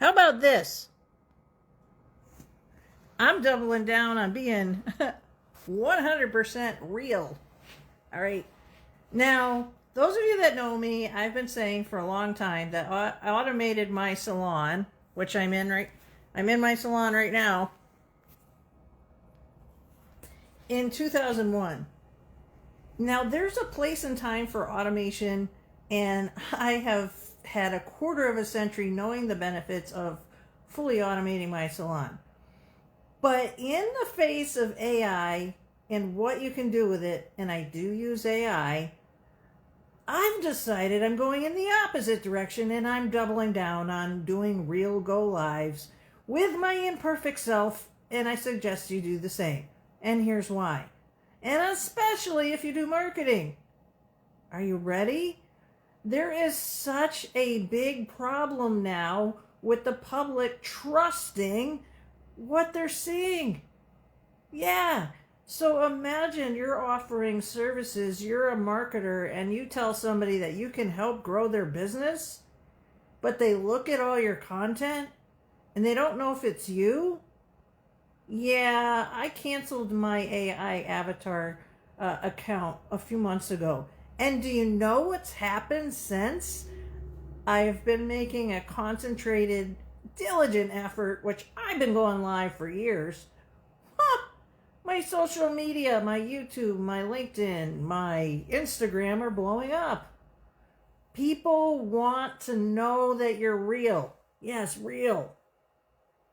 How about this? I'm doubling down on being 100% real. All right. Now, those of you that know me, I've been saying for a long time that I automated my salon, which I'm in my salon right now, in 2001. Now, there's a place and time for automation, and I have had a quarter of a century knowing the benefits of fully automating my salon. But in the face of AI and what you can do with it, and I do use AI, I've decided I'm going in the opposite direction, and I'm doubling down on doing real go lives with my imperfect self, and I suggest you do the same. And here's why. And especially if you do marketing. Are you ready? There is such a big problem now with the public trusting what they're seeing. Yeah. So imagine you're offering services, you're a marketer, and you tell somebody that you can help grow their business, but they look at all your content and they don't know if it's you. Yeah, I canceled my AI avatar account a few months ago. And do you know what's happened since? I've been making a concentrated, diligent effort, which I've been going live for years. My social media, my YouTube, my LinkedIn, my Instagram are blowing up. People want to know that you're real. Yes, real.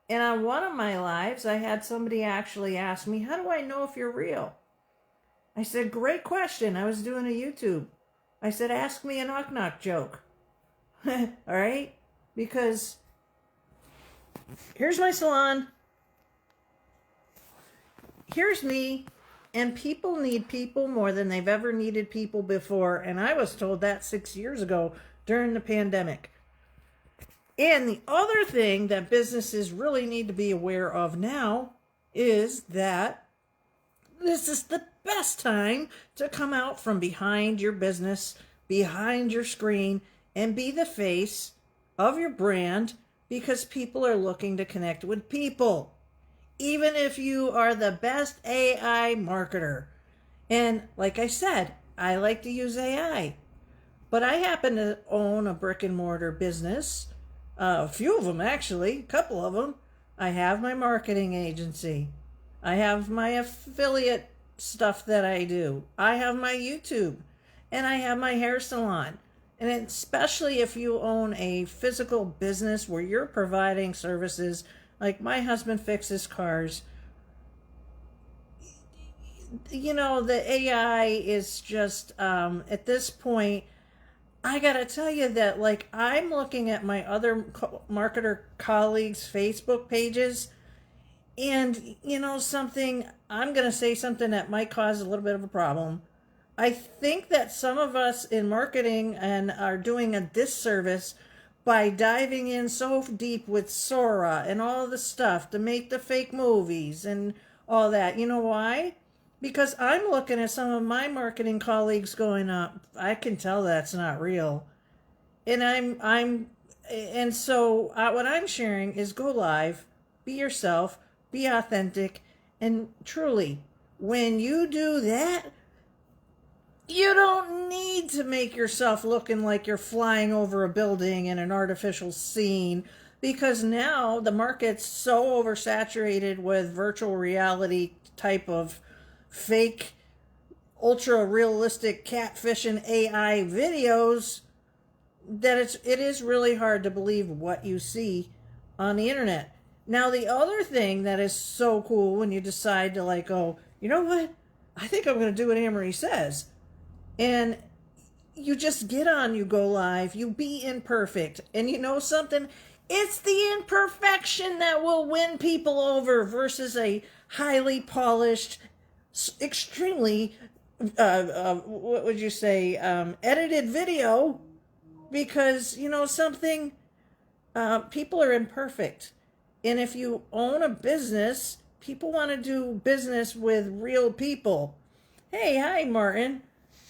And on one of my lives, I had somebody actually ask me, how do I know if you're real? I said, great question. I was doing a YouTube. I said, ask me a knock-knock joke. All right? Because here's my salon. Here's me, and people need people more than they've ever needed people before, and I was told that 6 years ago during the pandemic. And the other thing that businesses really need to be aware of now is that this is the best time to come out from behind your business, behind your screen, and be the face of your brand, because people are looking to connect with people. Even if you are the best AI marketer. And like I said, I like to use AI. But I happen to own a brick and mortar business. A few of them, actually. A couple of them. I have my marketing agency. I have my affiliate stuff that I do. I have my YouTube. And I have my hair salon. And especially if you own a physical business where you're providing services, like my husband fixes cars. You know, the AI is just, at this point, I gotta tell you that, like, I'm looking at my other marketer colleagues' Facebook pages, and, you know, I'm gonna say something that might cause a little bit of a problem. I think that some of us in marketing and are doing a disservice by diving in so deep with Sora and all the stuff to make the fake movies and all that. You know why? Because I'm looking at some of my marketing colleagues going up. I can tell that's not real. And so what I'm sharing is go live, be yourself, be authentic, and truly, when you do that, you don't need to make yourself looking like you're flying over a building in an artificial scene, because now the market's so oversaturated with virtual reality type of fake, ultra realistic catfishing AI videos that it is really hard to believe what you see on the internet. Now, the other thing that is so cool when you decide to, like, oh, you know what? I think I'm going to do what Ann Marie says. And you just get on, you go live, you be imperfect. And you know something? It's the imperfection that will win people over versus a highly polished, extremely, what would you say, edited video. Because, you know something? People are imperfect. And if you own a business, people want to do business with real people. Hey, hi, Martin.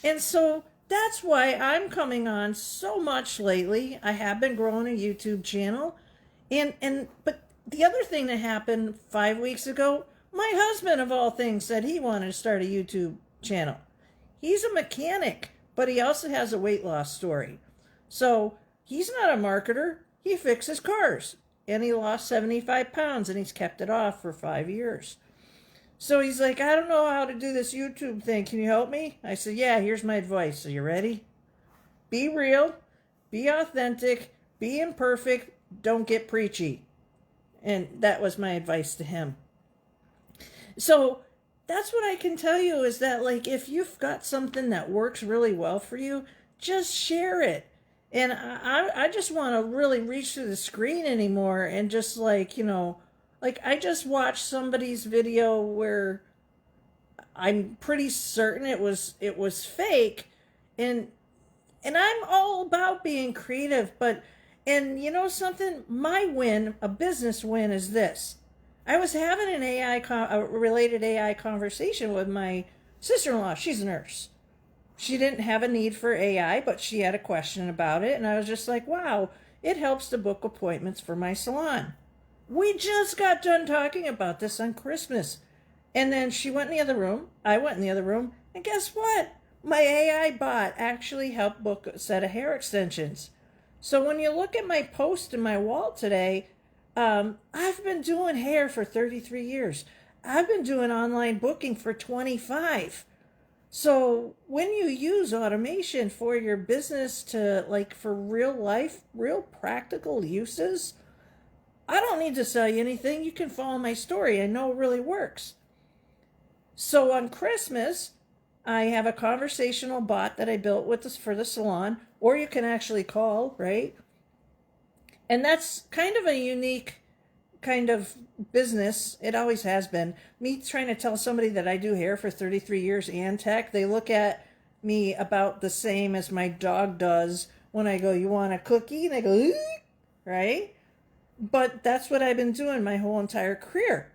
And so that's why I'm coming on so much lately. I have been growing a YouTube channel. But the other thing that happened 5 weeks ago, my husband of all things said he wanted to start a YouTube channel. He's a mechanic, but he also has a weight loss story. So he's not a marketer. He fixes cars. And he lost 75 pounds and he's kept it off for 5 years. So he's like, I don't know how to do this YouTube thing. Can you help me? I said, yeah, here's my advice. Are you ready? Be real. Be authentic. Be imperfect. Don't get preachy. And that was my advice to him. So that's what I can tell you is that, like, if you've got something that works really well for you, just share it. And I just want to really reach through the screen anymore and just like, like I just watched somebody's video where I'm pretty certain it was fake, and I'm all about being creative, and you know something, my win, a business win, is this. I was having a related AI conversation with my sister-in-law. She's a nurse. She didn't have a need for AI, but she had a question about it. And I was just like, wow, it helps to book appointments for my salon. We just got done talking about this on Christmas. And then she went in the other room. I went in the other room. And guess what? My AI bot actually helped book a set of hair extensions. So when you look at my post in my wall today, I've been doing hair for 33 years. I've been doing online booking for 25. So when you use automation for your business to, like, for real life, real practical uses, I don't need to sell you anything. You can follow my story. I know it really works. So on Christmas, I have a conversational bot that I built for the salon, or you can actually call, right? And that's kind of a unique kind of business. It always has been. Me trying to tell somebody that I do hair for 33 years and tech, they look at me about the same as my dog does when I go, you want a cookie? And they go, eek, right? But that's what I've been doing my whole entire career.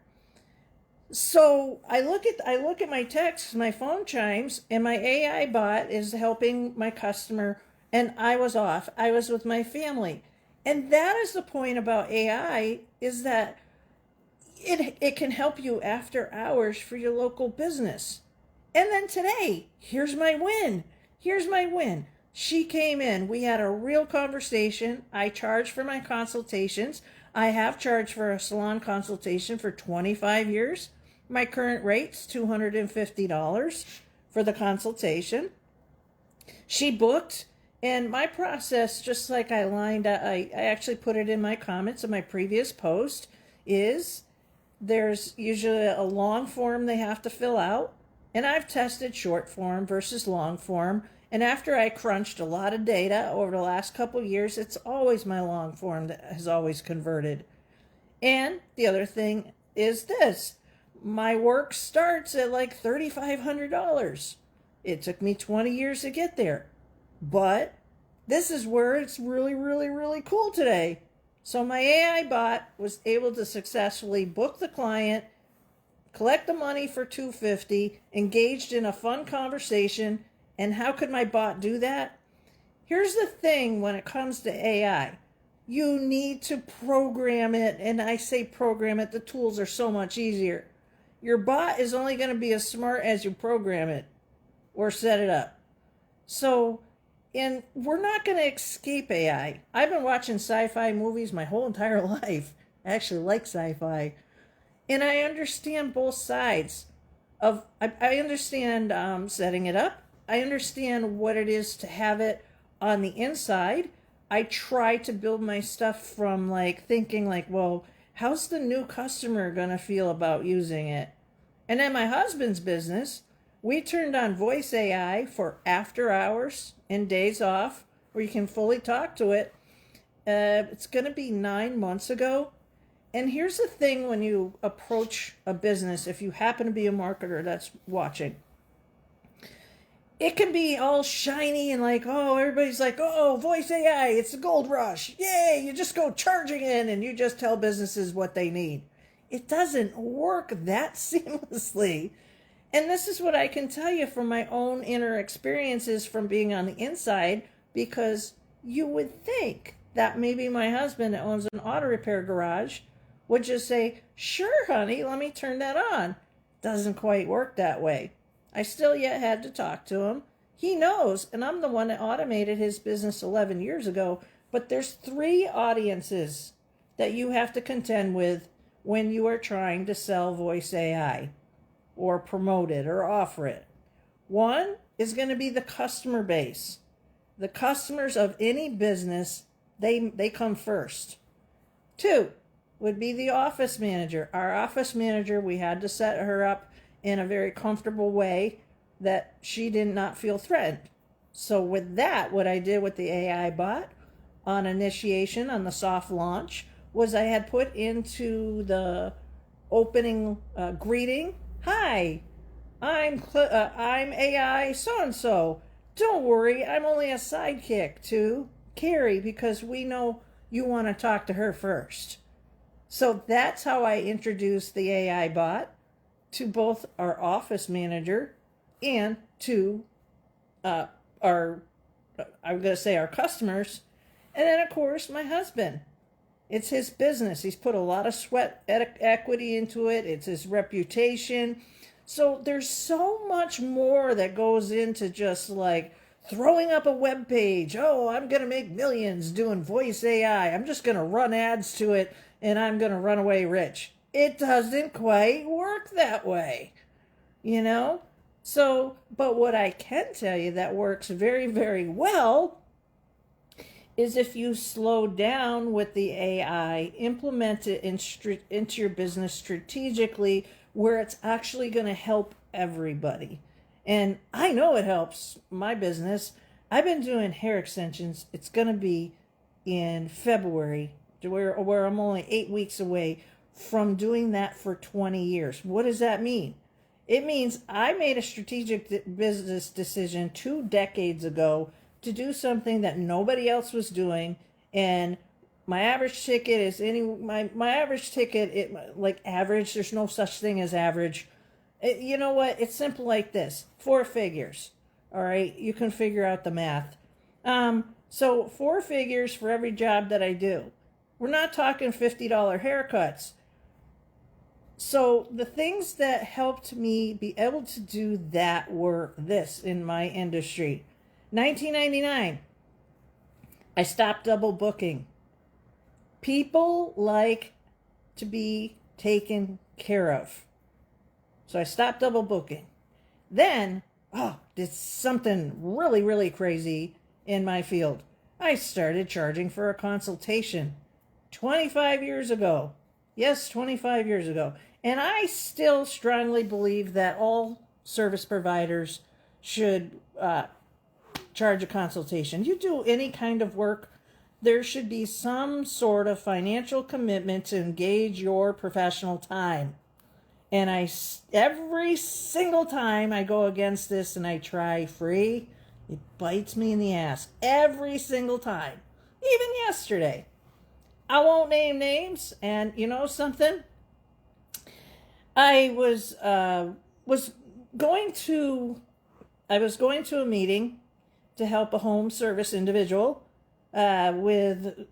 So I look at my texts, my phone chimes, and my AI bot is helping my customer, and I was off. I was with my family. And that is the point about AI, is that it can help you after hours for your local business. And then today, here's my win. Here's my win. She came in. We had a real conversation. I charged for my consultations. I have charged for a salon consultation for 25 years. My current rate's $250 for the consultation. She booked. And my process, just like I actually put it in my comments of my previous post, is there's usually a long form they have to fill out. And I've tested short form versus long form. And after I crunched a lot of data over the last couple of years, it's always my long form that has always converted. And the other thing is this. My work starts at like $3,500. It took me 20 years to get there. But this is where it's really, really, really cool today. So my AI bot was able to successfully book the client, collect the money for $250, engaged in a fun conversation. And how could my bot do that? Here's the thing when it comes to AI. You need to program it. And I say program it. The tools are so much easier. Your bot is only going to be as smart as you program it or set it up. So, and we're not going to escape AI. I've been watching sci-fi movies my whole entire life. I actually like sci-fi. And I understand both sides of, I understand setting it up. I understand what it is to have it on the inside. I try to build my stuff from like thinking like, well, how's the new customer going to feel about using it? And then my husband's business, we turned on voice AI for after hours and days off where you can fully talk to it. It's going to be 9 months ago. And here's the thing when you approach a business, if you happen to be a marketer that's watching, it can be all shiny and like, oh, everybody's like, oh, voice AI, it's the gold rush. Yay, you just go charging in and you just tell businesses what they need. It doesn't work that seamlessly. And this is what I can tell you from my own inner experiences from being on the inside, because you would think that maybe my husband that owns an auto repair garage would just say, sure, honey, let me turn that on. Doesn't quite work that way. I still yet had to talk to him. He knows, and I'm the one that automated his business 11 years ago, but there's 3 audiences that you have to contend with when you are trying to sell voice AI or promote it or offer it. One is going to be the customer base. The customers of any business, they come first. 2 would be the office manager. Our office manager, we had to set her up in a very comfortable way that she did not feel threatened. So with that, what I did with the AI bot on initiation, on the soft launch, was I had put into the opening greeting, hi, I'm AI so-and-so. Don't worry, I'm only a sidekick to Carrie because we know you want to talk to her first. So that's how I introduced the AI bot to both our office manager and to our, I'm going to say our customers. And then, of course, my husband. It's his business. He's put a lot of sweat equity into it. It's his reputation. So there's so much more that goes into just like throwing up a web page. Oh, I'm going to make millions doing voice AI. I'm just going to run ads to it and I'm going to run away rich. It doesn't quite work that way, you know? So, but what I can tell you that works very, very well is if you slow down with the AI, implement it into your business strategically where it's actually going to help everybody. And I know it helps my business. I've been doing hair extensions. It's going to be in February, where I'm only 8 weeks away from doing that for 20 years. What does that mean? It means I made a strategic business decision 2 decades ago to do something that nobody else was doing, and my average ticket is my average ticket, average, there's no such thing as average. You know what? It's simple like this: 4 figures. All right, you can figure out the math. So 4 figures for every job that I do. We're not talking $50 haircuts. So the things that helped me be able to do that were this in my industry. 1999, I stopped double booking. People like to be taken care of. So I stopped double booking. Then, did something really, really crazy in my field. I started charging for a consultation 25 years ago. Yes, 25 years ago. And I still strongly believe that all service providers should charge a consultation. You do any kind of work, there should be some sort of financial commitment to engage your professional time. And every single time I go against this and I try free, it bites me in the ass. Every single time. Even yesterday. I won't name names, and you know something? I was going to a meeting to help a home service individual with,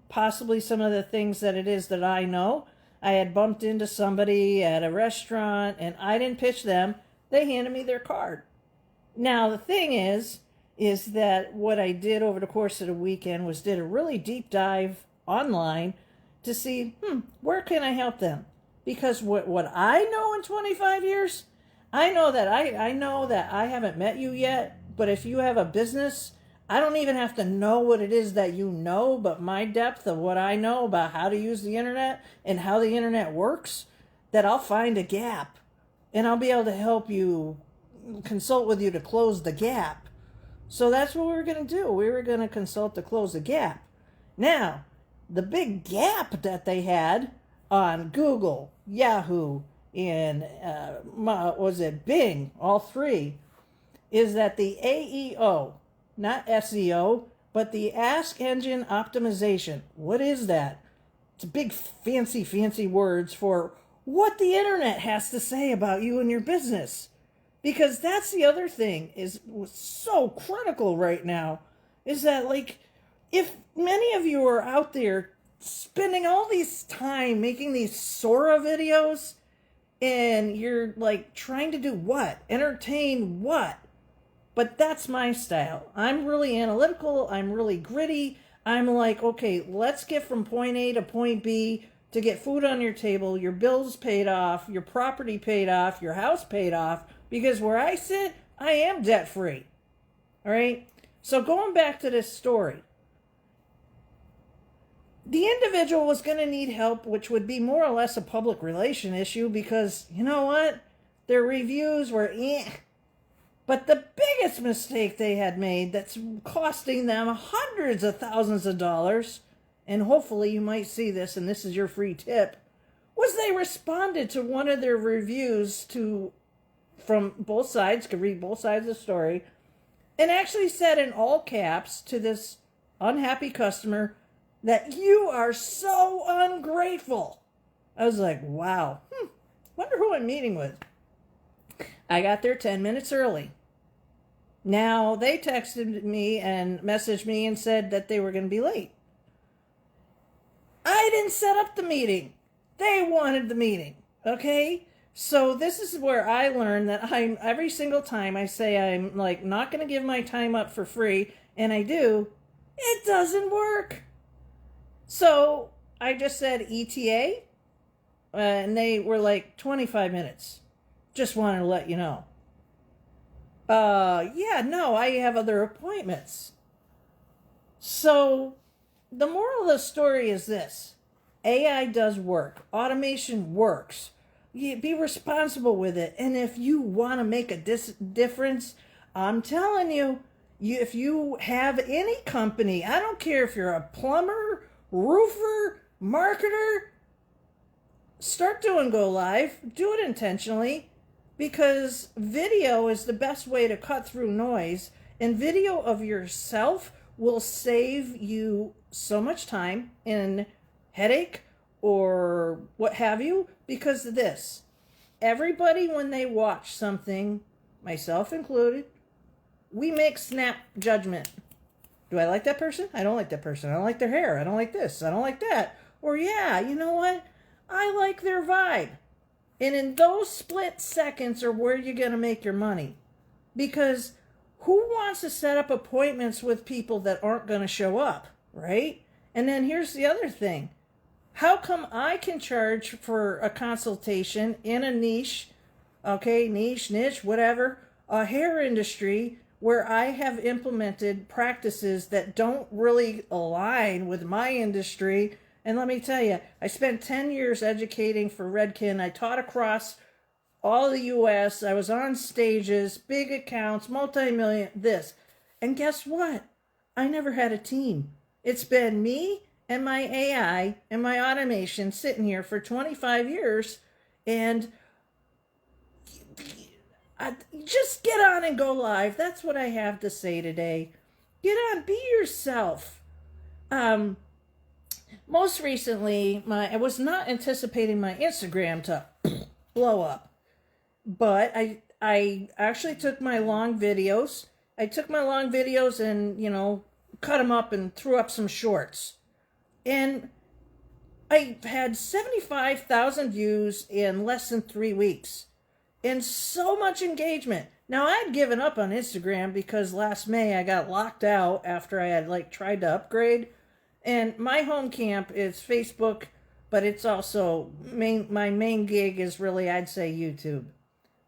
possibly some of the things that it is that I know. I had bumped into somebody at a restaurant and I didn't pitch them. They handed me their card. Now, the thing is that what I did over the course of the weekend was did a really deep dive online to see, where can I help them? Because what I know in 25 years, I know that I haven't met you yet, but if you have a business, I don't even have to know what it is that you know, but my depth of what I know about how to use the internet and how the internet works, that I'll find a gap and I'll be able to help you, consult with you to close the gap. So that's what we were going to do. We were going to consult to close the gap. Now, the big gap that they had on Google, Yahoo, and Bing, all 3, is that the AEO, not SEO, but the Ask Engine Optimization. What is that? It's a big fancy words for what the internet has to say about you and your business. Because that's the other thing is what's so critical right now is that if many of you are out there spending all this time making these Sora videos, and you're like trying to do what? Entertain what? But that's my style. I'm really analytical. I'm really gritty. I'm like, okay, let's get from point A to point B to get food on your table, your bills paid off, your property paid off, your house paid off, because where I sit, I am debt free. All right? So going back to this story, the individual was going to need help, which would be more or less a public relation issue, because you know what? Their reviews were But the biggest mistake they had made that's costing them hundreds of thousands of dollars, and hopefully you might see this and this is your free tip, was they responded to one of their reviews from both sides, could read both sides of the story, and actually said in all caps to this unhappy customer that you are so ungrateful. I was like, wow, wonder who I'm meeting with. I got there 10 minutes early. Now, they texted me and messaged me and said that they were going to be late. I didn't set up the meeting. They wanted the meeting, okay? So this is where I learned that every single time I say I'm like not going to give my time up for free, and I do, it doesn't work. So I just said ETA, and they were like 25 minutes. Just wanted to let you know. Yeah, no, I have other appointments. So the moral of the story is this. AI does work. Automation works. Be responsible with it. And if you want to make a difference, I'm telling you, if you have any company, I don't care if you're a plumber, roofer, marketer, start doing Go Live. Do it intentionally, because video is the best way to cut through noise, and video of yourself will save you so much time and headache or what have you, because of this. Everybody, when they watch something, myself included, we make snap judgment. Do I like that person? I don't like that person. I don't like their hair. I don't like this. I don't like that. Or yeah, you know what? I like their vibe. And in those split seconds are where you're going to make your money. Because who wants to set up appointments with people that aren't going to show up, right? And then here's the other thing. How come I can charge for a consultation in a niche, okay, niche, whatever, a hair industry where I have implemented practices that don't really align with my industry? And let me tell you, I spent 10 years educating for Redken. I taught across all the U.S. I was on stages, big accounts, multi-million, this. And guess what? I never had a team. It's been me and my AI and my automation sitting here for 25 years. And just get on and go live. That's what I have to say today. Get on, be yourself. Most recently, I was not anticipating my Instagram to blow up, but I actually took my long videos. I took my long videos and, cut them up and threw up some shorts. And I had 75,000 views in less than 3 weeks. And so much engagement. Now, I'd given up on Instagram because last May I got locked out after I had tried to upgrade. And my home camp is Facebook, but it's also my main gig is really, I'd say, YouTube.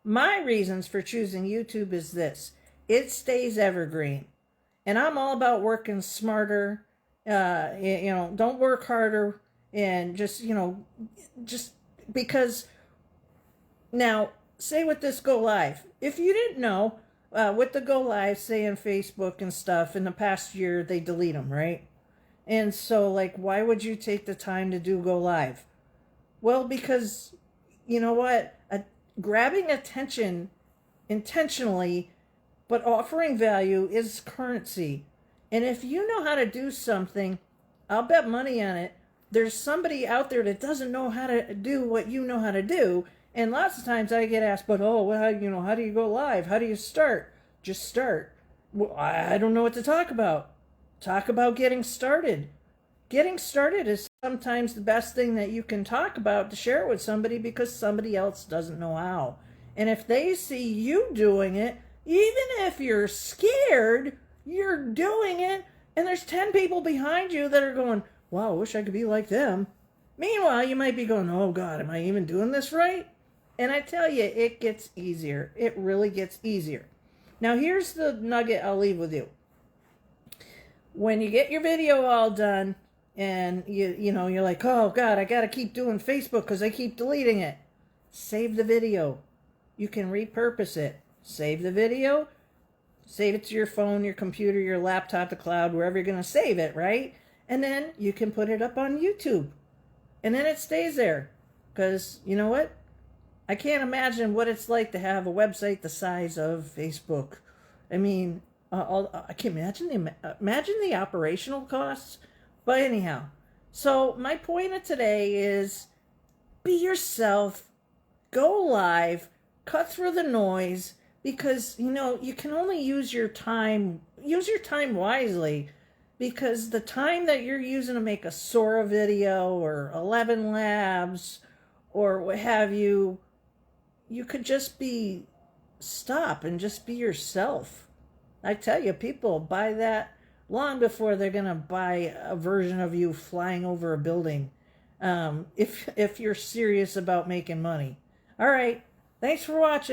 My reasons for choosing YouTube is this. It stays evergreen. And I'm all about working smarter, don't work harder, and just because. Now, say with this Go Live, if you didn't know, with the Go Live, say in Facebook and stuff, in the past year, they delete them, right? And so, why would you take the time to do Go Live? Well, because, you know what? Grabbing attention intentionally, but offering value is currency. And if you know how to do something, I'll bet money on it, there's somebody out there that doesn't know how to do what you know how to do. And lots of times I get asked, how do you go live? How do you start? Just start. Well, I don't know what to talk about. talk about getting started. Getting started is sometimes the best thing that you can talk about to share it with somebody because somebody else doesn't know how. And if they see you doing it, even if you're scared, you're doing it, and there's 10 people behind you that are going, wow, I wish I could be like them. Meanwhile, you might be going, oh God, am I even doing this right? And I tell you, it gets easier. It really gets easier. Now, here's the nugget I'll leave with you. When you get your video all done, and you're like, oh God, I gotta keep doing Facebook because I keep deleting it. Save the video. You can repurpose it. Save the video. Save it to your phone, your computer, your laptop, the cloud, wherever you're gonna save it, right? And then you can put it up on YouTube. And then it stays there. Because, you know what? I can't imagine what it's like to have a website the size of Facebook. I mean, I can imagine the operational costs. But anyhow, so my point of today is be yourself, go live, cut through the noise, because, you can only use your time wisely, because the time that you're using to make a Sora video or 11 Labs or what have you, you could just stop and just be yourself. I tell you, people buy that long before they're going to buy a version of you flying over a building, if you're serious about making money. All right. Thanks for watching.